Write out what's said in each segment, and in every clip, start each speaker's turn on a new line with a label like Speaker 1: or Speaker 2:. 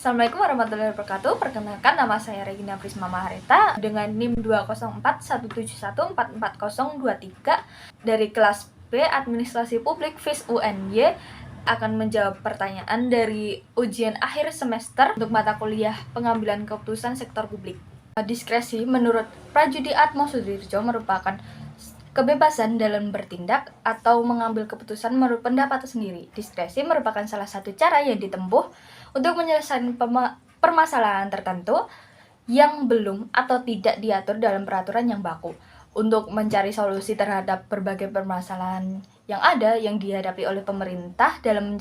Speaker 1: Assalamualaikum warahmatullahi wabarakatuh. Perkenalkan, nama saya Regina Prisma Mahareta dengan NIM 20417144023 dari kelas B Administrasi Publik FIS UNY akan menjawab pertanyaan dari ujian akhir semester untuk mata kuliah pengambilan keputusan sektor publik. Diskresi menurut Prajudi Atmo Sudirjo merupakan kebebasan dalam bertindak atau mengambil keputusan menurut pendapat sendiri. Diskresi merupakan salah satu cara yang ditempuh untuk menyelesaikan permasalahan tertentu yang belum atau tidak diatur dalam peraturan yang baku. Untuk mencari solusi terhadap berbagai permasalahan yang ada yang dihadapi oleh pemerintah dalam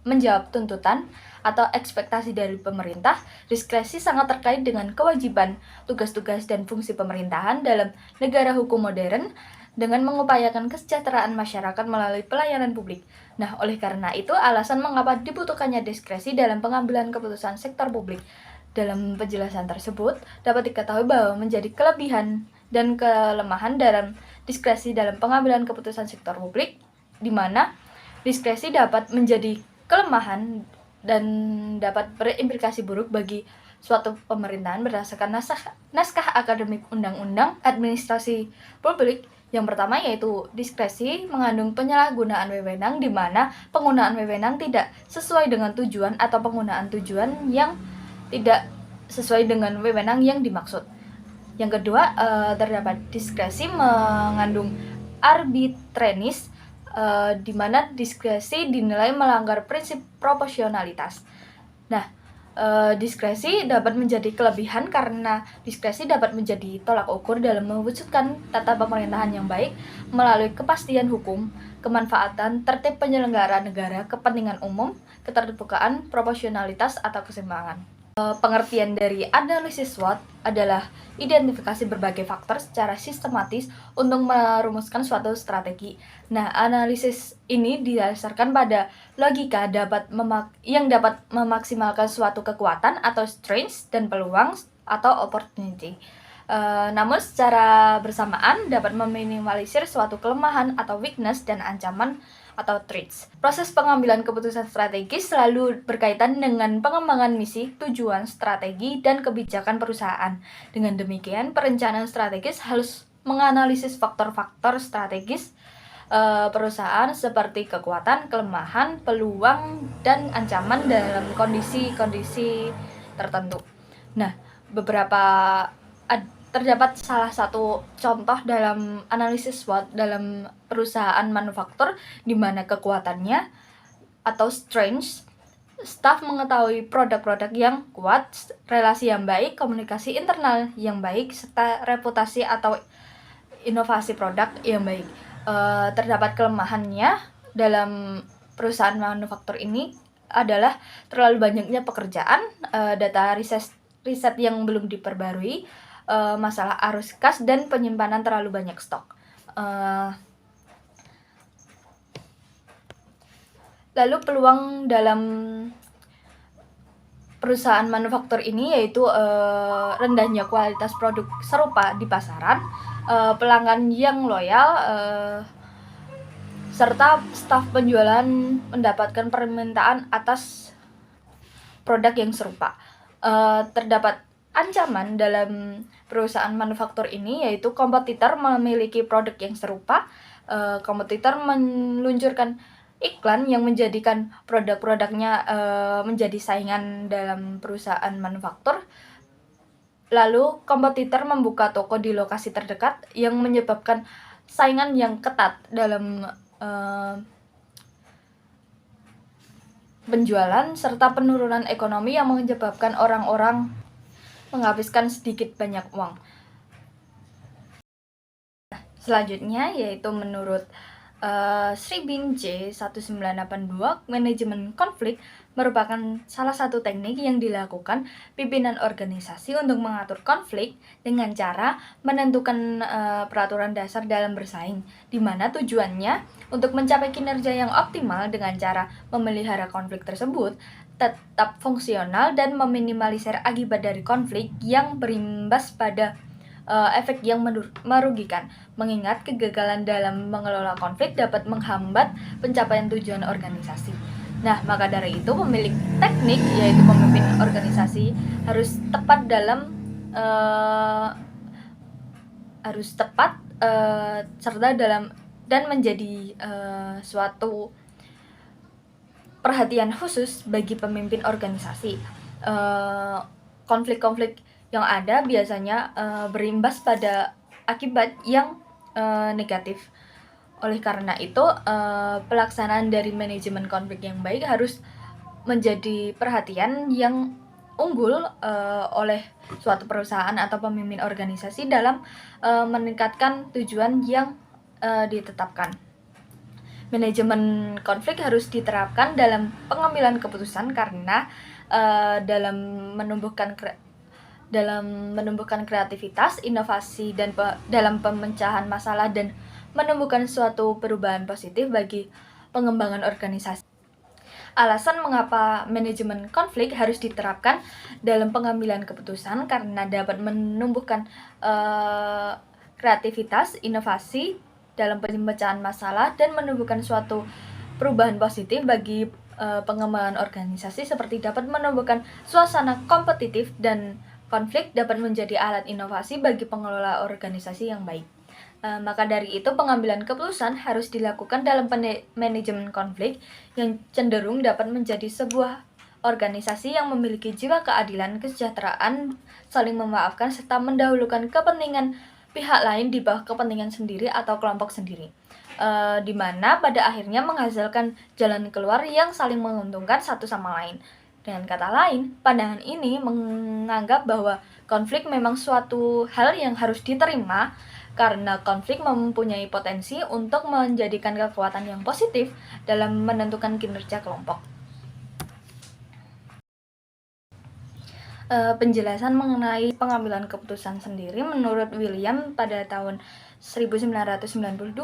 Speaker 1: menjawab tuntutan atau ekspektasi dari pemerintah, diskresi sangat terkait dengan kewajiban, tugas-tugas, dan fungsi pemerintahan dalam negara hukum modern dengan mengupayakan kesejahteraan masyarakat melalui pelayanan publik. Nah, oleh karena itu, alasan mengapa dibutuhkannya diskresi dalam pengambilan keputusan sektor publik. Dalam penjelasan tersebut, dapat diketahui bahwa menjadi kelebihan dan kelemahan dalam diskresi dalam pengambilan keputusan sektor publik, di mana diskresi dapat menjadi kelemahan dan dapat berimplikasi buruk bagi suatu pemerintahan berdasarkan naskah akademik Undang-Undang Administrasi Publik. Yang pertama yaitu diskresi mengandung penyalahgunaan wewenang di mana penggunaan wewenang tidak sesuai dengan tujuan atau penggunaan tujuan yang tidak sesuai dengan wewenang yang dimaksud. Yang kedua, terdapat diskresi mengandung arbitrariness di mana diskresi dinilai melanggar prinsip proporsionalitas. Nah, diskresi dapat menjadi kelebihan karena diskresi dapat menjadi tolak ukur dalam mewujudkan tata pemerintahan yang baik melalui kepastian hukum, kemanfaatan, tertib penyelenggara negara, kepentingan umum, keterbukaan, proporsionalitas, atau keseimbangan. Pengertian dari analisis SWOT adalah identifikasi berbagai faktor secara sistematis untuk merumuskan suatu strategi. Nah, analisis ini didasarkan pada logika yang dapat memaksimalkan suatu kekuatan atau strengths dan peluang atau opportunity. Namun secara bersamaan dapat meminimalisir suatu kelemahan atau weakness dan ancaman atau threats. Proses pengambilan keputusan strategis selalu berkaitan dengan pengembangan misi, tujuan, strategi, dan kebijakan perusahaan. Dengan demikian, perencanaan strategis harus menganalisis faktor-faktor strategis perusahaan seperti kekuatan, kelemahan, peluang, dan ancaman dalam kondisi-kondisi tertentu. Nah, terdapat salah satu contoh dalam analisis SWOT dalam perusahaan manufaktur di mana kekuatannya atau strengths, staf mengetahui produk-produk yang kuat, relasi yang baik, komunikasi internal yang baik, serta reputasi atau inovasi produk yang baik. Terdapat kelemahannya dalam perusahaan manufaktur ini adalah terlalu banyaknya pekerjaan, data riset yang belum diperbarui, masalah arus kas, dan penyimpanan terlalu banyak stok. Lalu peluang dalam perusahaan manufaktur ini yaitu rendahnya kualitas produk serupa di pasaran, pelanggan yang loyal, serta staf penjualan mendapatkan permintaan atas produk yang serupa. Terdapat ancaman dalam perusahaan manufaktur ini yaitu kompetitor memiliki produk yang serupa, kompetitor meluncurkan iklan yang menjadikan produk-produknya menjadi saingan dalam perusahaan manufaktur. Lalu kompetitor membuka toko di lokasi terdekat yang menyebabkan saingan yang ketat dalam penjualan serta penurunan ekonomi yang menyebabkan orang-orang menghabiskan sedikit banyak uang. Selanjutnya yaitu menurut Sribing J 1982, manajemen konflik merupakan salah satu teknik yang dilakukan pimpinan organisasi untuk mengatur konflik dengan cara menentukan peraturan dasar dalam bersaing, di mana tujuannya untuk mencapai kinerja yang optimal dengan cara memelihara konflik tersebut tetap fungsional dan meminimalisir akibat dari konflik yang berimbas pada efek yang merugikan, mengingat kegagalan dalam mengelola konflik dapat menghambat pencapaian tujuan organisasi. Nah, maka dari itu pemilik teknik, yaitu pemimpin organisasi, harus tepat serta dalam dan menjadi suatu perhatian khusus bagi pemimpin organisasi. Konflik-konflik yang ada biasanya berimbas pada akibat yang negatif. Oleh karena itu, pelaksanaan dari manajemen konflik yang baik harus menjadi perhatian yang unggul oleh suatu perusahaan atau pemimpin organisasi dalam meningkatkan tujuan yang ditetapkan. Manajemen konflik harus diterapkan dalam pengambilan keputusan karena dalam menumbuhkan kreativitas, inovasi, dan dalam pemecahan masalah dan menumbuhkan suatu perubahan positif bagi pengembangan organisasi. Alasan mengapa manajemen konflik harus diterapkan dalam pengambilan keputusan karena dapat menumbuhkan kreativitas, inovasi dalam pemecahan masalah dan menumbuhkan suatu perubahan positif bagi pengembangan organisasi, seperti dapat menumbuhkan suasana kompetitif dan konflik dapat menjadi alat inovasi bagi pengelola organisasi yang baik. Maka dari itu pengambilan keputusan harus dilakukan dalam manajemen konflik yang cenderung dapat menjadi sebuah organisasi yang memiliki jiwa keadilan, kesejahteraan, saling memaafkan, serta mendahulukan kepentingan pihak lain di bawah kepentingan sendiri atau kelompok sendiri, di mana pada akhirnya menghasilkan jalan keluar yang saling menguntungkan satu sama lain. Dengan kata lain, pandangan ini menganggap bahwa konflik memang suatu hal yang harus diterima karena konflik mempunyai potensi untuk menjadikan kekuatan yang positif dalam menentukan kinerja kelompok. Penjelasan mengenai pengambilan keputusan sendiri, menurut William pada tahun 1992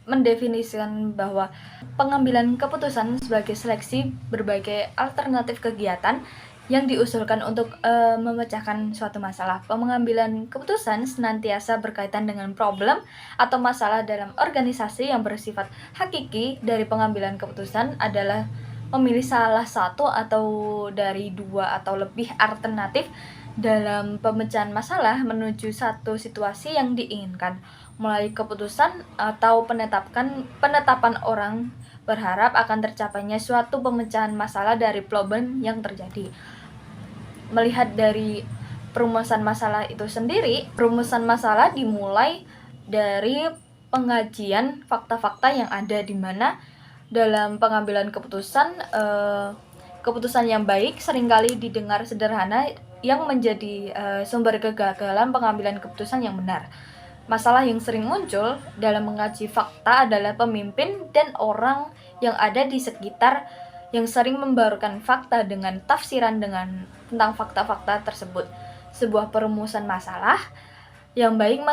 Speaker 1: mendefinisikan bahwa pengambilan keputusan sebagai seleksi berbagai alternatif kegiatan yang diusulkan untuk memecahkan suatu masalah. Pengambilan keputusan senantiasa berkaitan dengan problem atau masalah dalam organisasi yang bersifat hakiki. Dari pengambilan keputusan adalah memilih salah satu atau dari dua atau lebih alternatif dalam pemecahan masalah menuju satu situasi yang diinginkan. Melalui keputusan atau penetapan orang berharap akan tercapainya suatu pemecahan masalah dari problem yang terjadi. Melihat dari perumusan masalah itu sendiri, perumusan masalah dimulai dari pengajian fakta-fakta yang ada, di mana dalam pengambilan keputusan yang baik seringkali didengar sederhana yang menjadi sumber kegagalan pengambilan keputusan yang benar. Masalah yang sering muncul dalam mengaji fakta adalah pemimpin dan orang yang ada di sekitar yang sering membarukan fakta dengan tafsiran tentang fakta-fakta tersebut. Sebuah perumusan masalah yang baik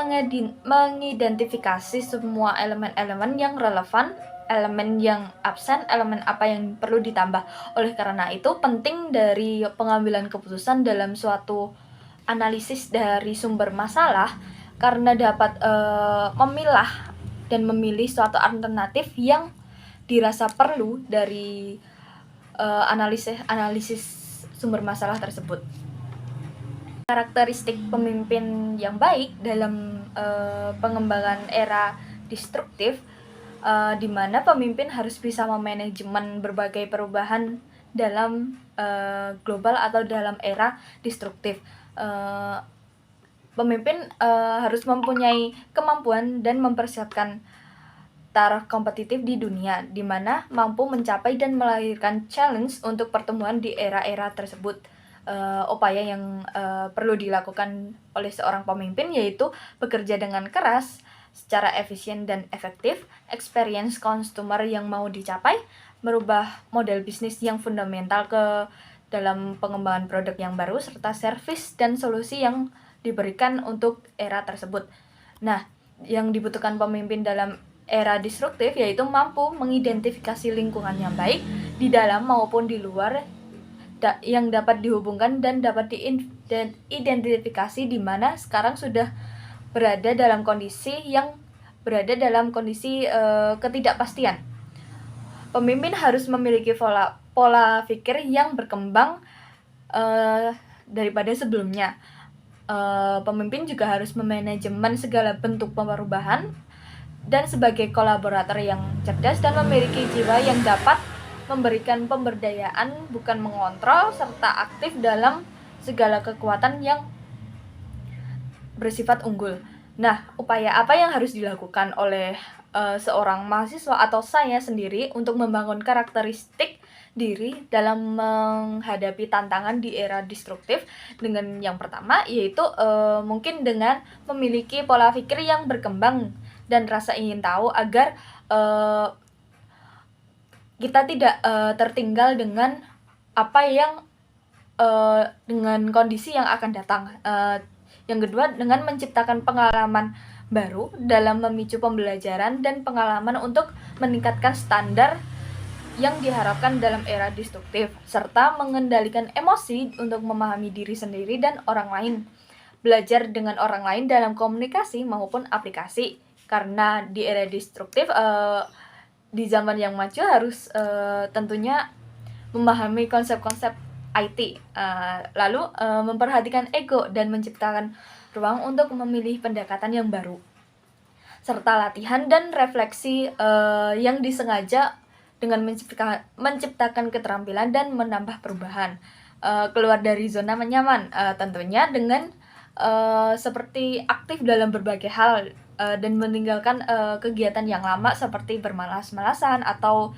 Speaker 1: mengidentifikasi semua elemen-elemen yang relevan, elemen yang absen, elemen apa yang perlu ditambah. Oleh karena itu, penting dari pengambilan keputusan dalam suatu analisis dari sumber masalah karena dapat memilah dan memilih suatu alternatif yang dirasa perlu dari analisis sumber masalah tersebut. Karakteristik pemimpin yang baik dalam pengembangan era destruktif, di mana pemimpin harus bisa memanajemen berbagai perubahan dalam global atau dalam era destruktif. Pemimpin harus mempunyai kemampuan dan mempersiapkan taraf kompetitif di dunia, di mana mampu mencapai dan melahirkan challenge untuk pertumbuhan di era-era tersebut. Upaya yang perlu dilakukan oleh seorang pemimpin yaitu bekerja dengan keras, secara efisien dan efektif, experience consumer yang mau dicapai, merubah model bisnis yang fundamental ke dalam pengembangan produk yang baru, serta servis dan solusi yang diberikan untuk era tersebut. Nah, yang dibutuhkan pemimpin dalam era disruptif yaitu mampu mengidentifikasi lingkungan yang baik di dalam maupun di luar yang dapat dihubungkan dan dapat diidentifikasi di mana sekarang sudah berada dalam kondisi ketidakpastian. Pemimpin harus memiliki pola pikir yang berkembang daripada sebelumnya. Pemimpin juga harus memanajemen segala bentuk perubahan dan sebagai kolaborator yang cerdas dan memiliki jiwa yang dapat memberikan pemberdayaan, bukan mengontrol, serta aktif dalam segala kekuatan yang bersifat unggul. Nah, upaya apa yang harus dilakukan oleh seorang mahasiswa atau saya sendiri untuk membangun karakteristik diri dalam menghadapi tantangan di era destruktif? Dengan yang pertama yaitu mungkin dengan memiliki pola pikir yang berkembang dan rasa ingin tahu agar kita tidak tertinggal dengan apa yang dengan kondisi yang akan datang. Yang kedua, dengan menciptakan pengalaman baru dalam memicu pembelajaran dan pengalaman untuk meningkatkan standar yang diharapkan dalam era destruktif, serta mengendalikan emosi untuk memahami diri sendiri dan orang lain. Belajar dengan orang lain dalam komunikasi maupun aplikasi, karena di era destruktif, di zaman yang maju harus tentunya memahami konsep-konsep IT, lalu memperhatikan ego dan menciptakan ruang untuk memilih pendekatan yang baru, serta latihan dan refleksi yang disengaja dengan menciptakan keterampilan dan menambah perubahan. Keluar dari zona nyaman, tentunya dengan seperti aktif dalam berbagai hal dan meninggalkan kegiatan yang lama seperti bermalas-malasan atau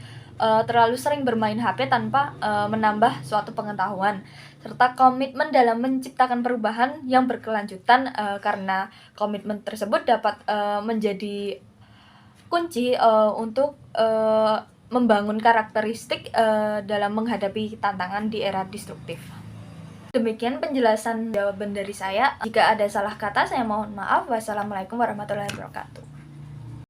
Speaker 1: terlalu sering bermain HP tanpa menambah suatu pengetahuan, serta komitmen dalam menciptakan perubahan yang berkelanjutan, karena komitmen tersebut dapat menjadi kunci untuk membangun karakteristik dalam menghadapi tantangan di era destruktif. Demikian penjelasan jawaban dari saya. Jika ada salah kata, saya mohon maaf. Wassalamualaikum warahmatullahi wabarakatuh.